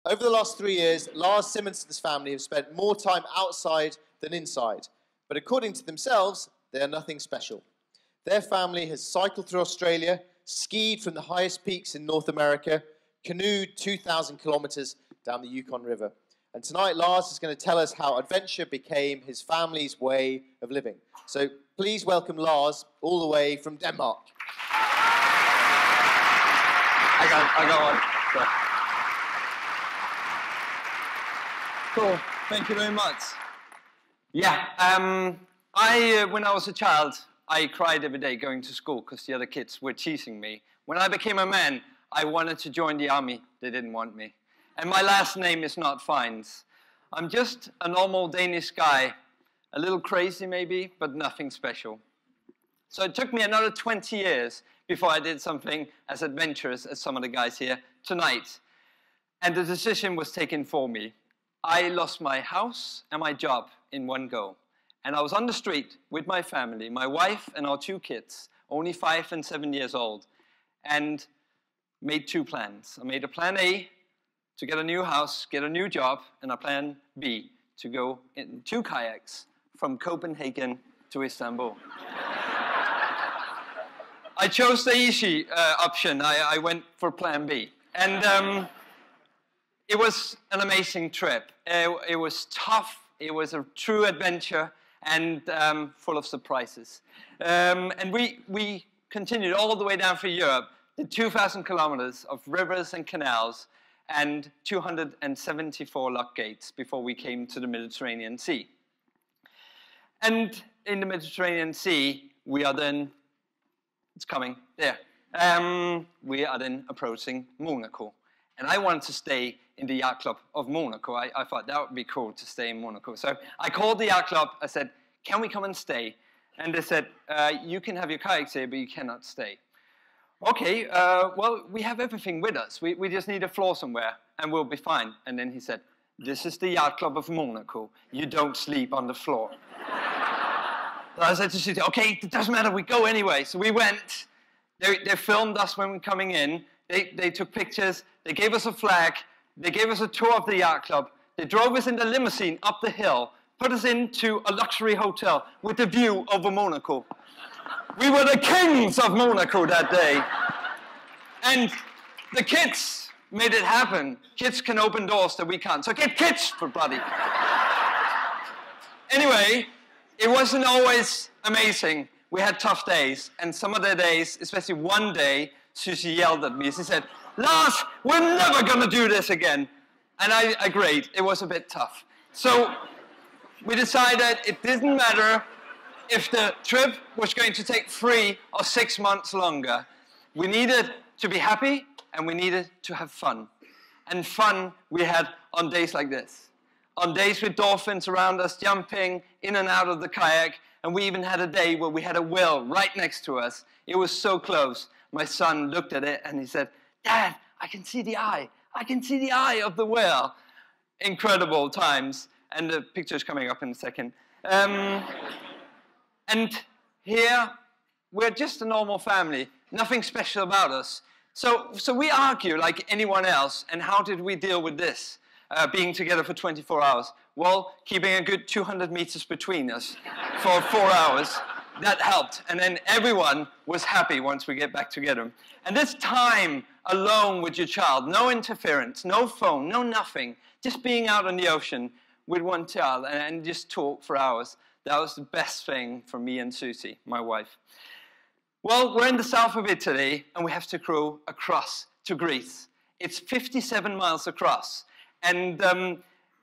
Over the last 3 years, Lars Simonsen's family have spent more time outside than inside. But according to themselves, they are nothing special. Their family has cycled through Australia, skied from the highest peaks in North America, canoed 2,000 kilometers down the Yukon River. And tonight, Lars is going to tell us how adventure became his family's way of living. So please welcome Lars, all the way from Denmark. I got one. Cool. Thank you very much. Yeah, when I was a child, I cried every day going to school because the other kids were teasing me. When I became a man, I wanted to join the army. They didn't want me. And my last name is not Fines. I'm just a normal Danish guy, a little crazy maybe, but nothing special. So it took me another 20 years before I did something as adventurous as some of the guys here tonight. And the decision was taken for me. I lost my house and my job in one go. And I was on the street with my family, my wife and our 2 kids, only 5 and 7 years old, and made 2 plans. I made a plan A to get a new house, get a new job, and a plan B to go in 2 kayaks from Copenhagen to Istanbul. I chose the easy option. I went for plan B. And it was an amazing trip. It was tough. It was a true adventure and full of surprises. And we continued all the way down through Europe, did 2,000 kilometers of rivers and canals and 274 lock gates before we came to the Mediterranean Sea. And in the Mediterranean Sea, we are then, it's coming there, we are then approaching Monaco. And I wanted to stay in the yacht club of Monaco. I thought that would be cool to stay in Monaco. So I called the yacht club. I said, can we come and stay? And they said, you can have your kayaks here, but you cannot stay. Okay, well, we have everything with us. We just need a floor somewhere, and we'll be fine. And then he said, this is the yacht club of Monaco. You don't sleep on the floor. So I said to Susie, okay, it doesn't matter. We go anyway. So we went. They filmed us when we were coming in. They took pictures. They gave us a flag. They gave us a tour of the yacht club. They drove us in the limousine up the hill, put us into a luxury hotel with a view over Monaco. We were the kings of Monaco that day. And the kids made it happen. Kids can open doors that we can't. So get kids, for bloody. Anyway, it wasn't always amazing. We had tough days. And some of the days, especially one day, Susie yelled at me. She said, Lars, we're never going to do this again. And I agreed. It was a bit tough. So we decided it didn't matter if the trip was going to take 3 or 6 months longer. We needed to be happy and we needed to have fun. And fun we had on days like this. On days with dolphins around us, jumping in and out of the kayak. And we even had a day where we had a whale right next to us. It was so close. My son looked at it and he said, Dad, I can see the eye. I can see the eye of the whale. Incredible times. And the picture's coming up in a second. And here, we're just a normal family. Nothing special about us. So we argue like anyone else. And how did we deal with this? Being together for 24 hours. Well, keeping a good 200 meters between us for 4 hours. That helped. And then everyone was happy once we get back together. And this time alone with your child, no interference, no phone, no nothing. Just being out on the ocean with one child and just talk for hours. That was the best thing for me and Susie, my wife. Well, we're in the south of Italy and we have to go across to Greece. It's 57 miles across. And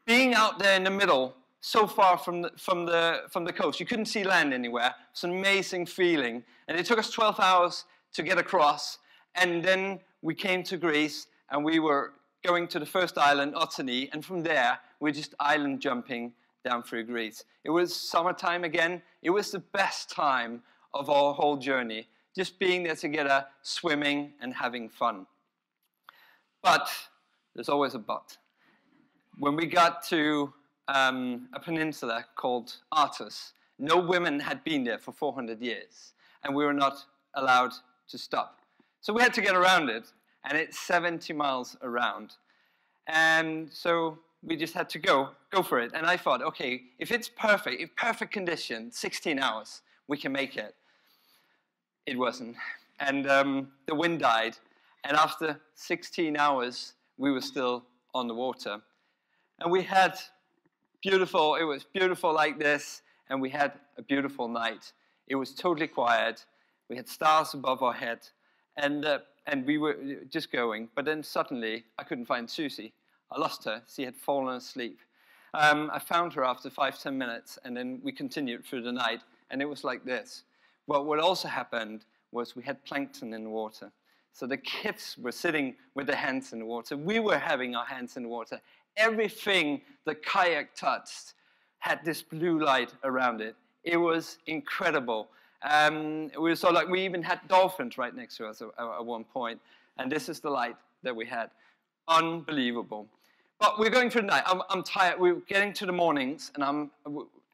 being out there in the middle, so far from the coast, you couldn't see land anywhere. It's an amazing feeling. And it took us 12 hours to get across. And then we came to Greece and we were going to the first island, Otani. And from there, we're just island jumping down through Greece. It was summertime again. It was the best time of our whole journey. Just being there together, swimming and having fun. But there's always a but. When we got to a peninsula called Artos, no women had been there for 400 years. And we were not allowed to stop. So we had to get around it. And it's 70 miles around. And so we just had to go for it. And I thought, okay, if it's perfect, if perfect condition, 16 hours, we can make it. It wasn't. And the wind died. And after 16 hours, we were still on the water. And we had beautiful, it was beautiful like this, and we had a beautiful night. It was totally quiet. We had stars above our head, and we were just going. But then suddenly, I couldn't find Susie. I lost her. She had fallen asleep. I found her after 5-10 minutes, and then we continued through the night, and it was like this. Well, what also happened was we had plankton in the water. So the kids were sitting with their hands in the water. We were having our hands in the water. Everything the kayak touched had this blue light around it. It was incredible. We even had dolphins right next to us at one point. And this is the light that we had. Unbelievable. But we're going through the night. I'm tired. We're getting to the mornings, and I'm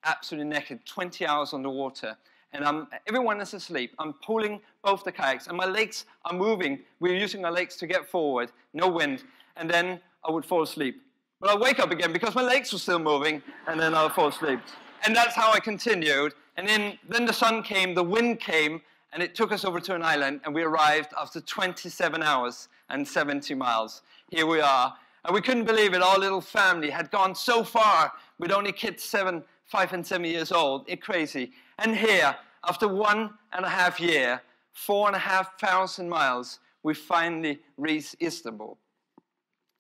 absolutely naked. 20 hours on the water. And everyone is asleep. I'm pulling both the kayaks, and my legs are moving. We're using our legs to get forward, no wind. And then I would fall asleep. But I'll wake up again because my legs were still moving, and then I'll fall asleep. And that's how I continued. And then the sun came, the wind came, and it took us over to an island, and we arrived after 27 hours and 70 miles. Here we are. And we couldn't believe it. Our little family had gone so far with only kids 5 and 7 years old. It's crazy. And here, after 1.5 years, 4,500 miles, we finally reached Istanbul.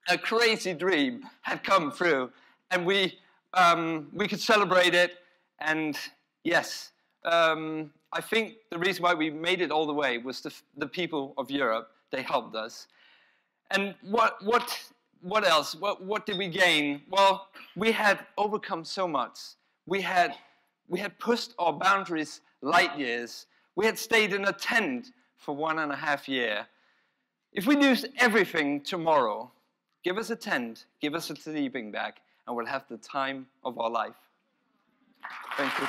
A crazy dream had come through, and we could celebrate it. And yes, I think the reason why we made it all the way was the people of Europe. They helped us. And what else? What did we gain? Well, we had overcome so much. We had pushed our boundaries light years. We had stayed in a tent for 1.5 years. If we lose everything tomorrow, give us a tent, give us a sleeping bag, and we'll have the time of our life. Thank you.